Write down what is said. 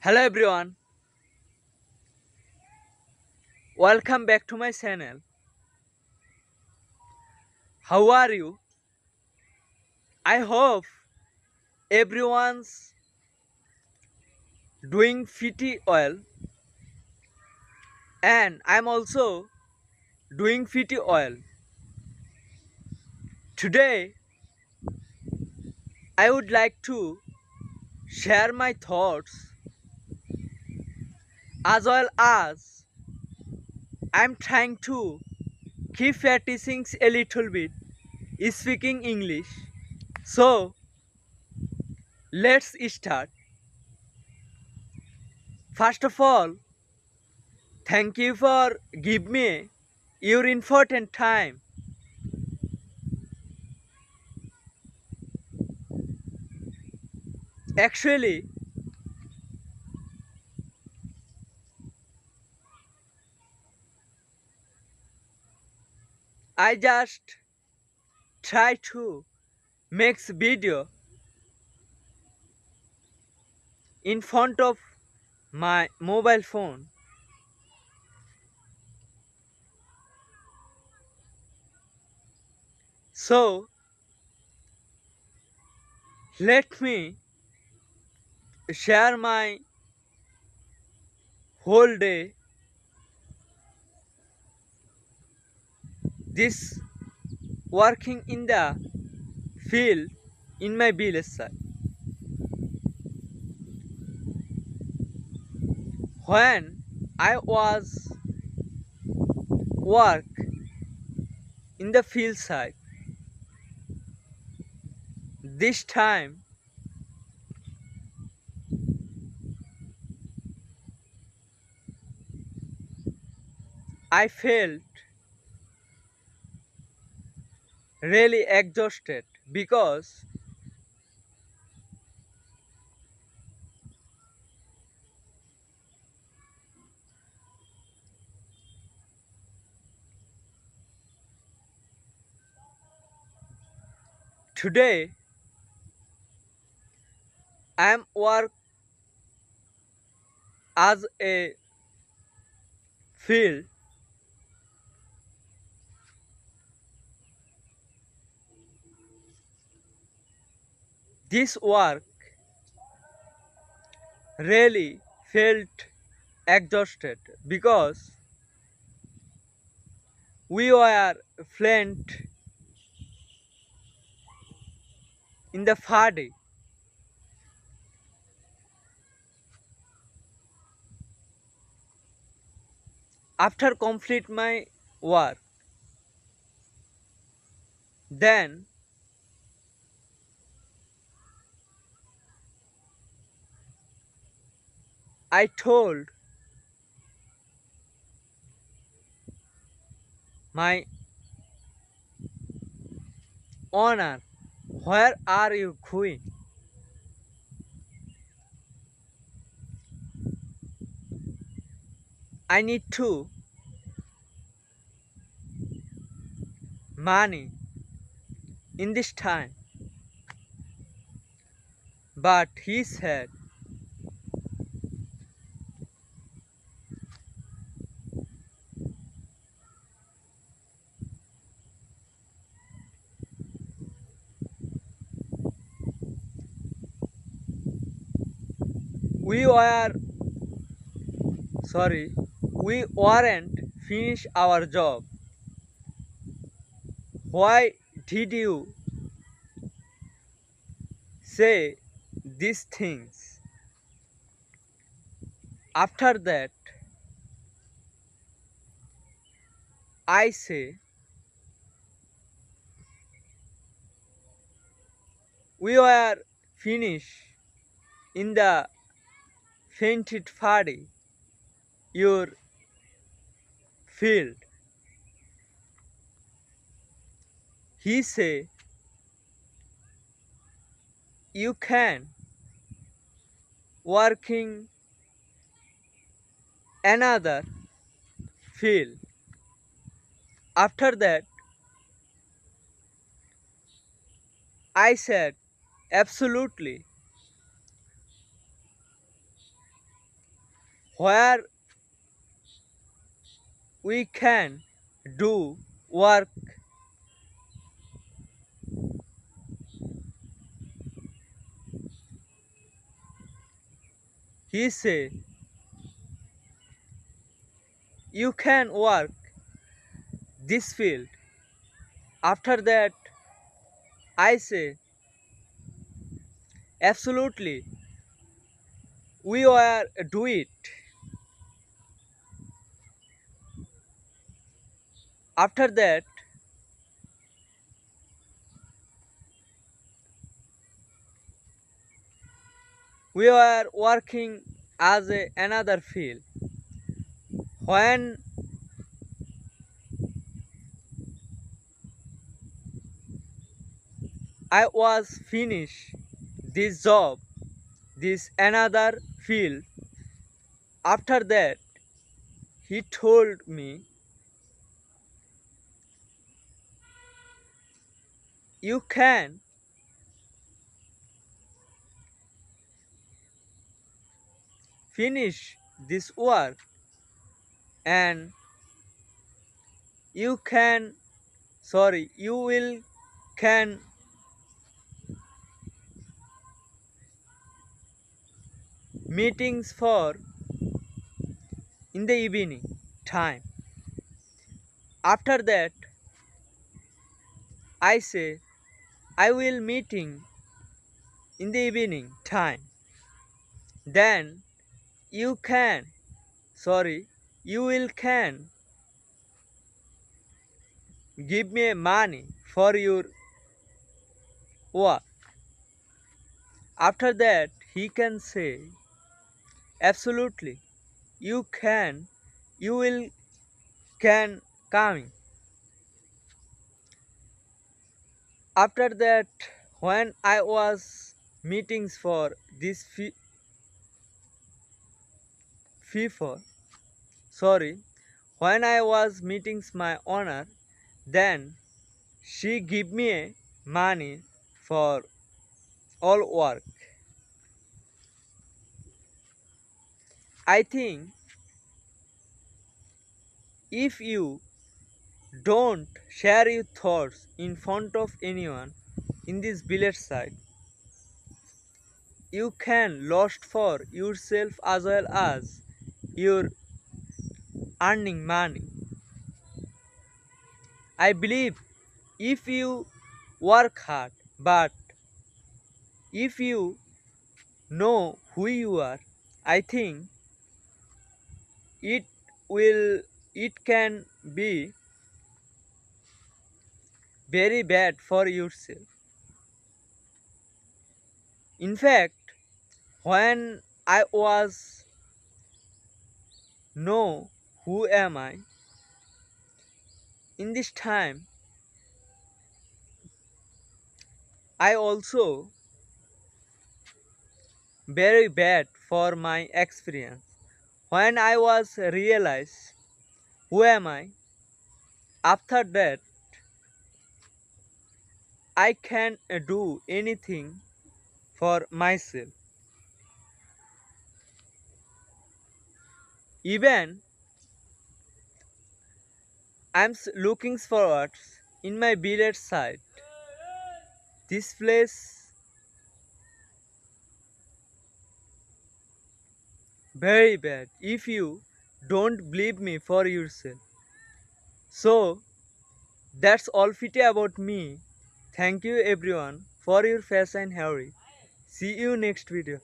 Hello everyone, welcome back to my channel. How are you? I hope everyone's doing pretty well, and I'm also doing pretty well. Today I would like to share my thoughts as well as I'm trying to keep practicing a little bit speaking English. So let's start. First of all, thank you for give me your important time. Actually, I just try to make video in front of my mobile phone. So let me share my whole day this working in the field in my village side. When I was work in the field side, this time I felt really exhausted because today I am work as a field. This work really felt exhausted because we were plant in the Fadi. After complete my work, then I told my owner, where are you going? I need to money in this time. But he said, we were sorry, we weren't finished our job. Why did you say these things? After that, I say, we were finished in the fainted Fadi, your field. He say, you can working another field. After that, I said, absolutely. where we can do work. He say, you can work this field. After that, I say, absolutely, we will do it. After that, we are working as another field. When I was finished this job, this another field, after that, he told me, you can finish this work and you can, you will can meetings for in the evening time. After that, I say, I will meeting in the evening time. Then you can, you will can give me money for your work. After that, he can say, absolutely, you can, you will can coming. After that, when I was meetings for this FIFA, when I was meetings my owner, then she give me money for all work. I think if you don't share your thoughts in front of anyone in this village side, you can lost for yourself as well as your earning money. I believe if you work hard, but if you know who you are, I think it will, it can be very bad for yourself. In fact, when I was know who am I in this time, I also very bad for my experience. When I was realized who am I, after that I can do anything for myself. Even I'm looking forward in my village side. This place very bad if you don't believe me for yourself. So that's all fitty about me. Thank you everyone for your patience and hurry. See you next video.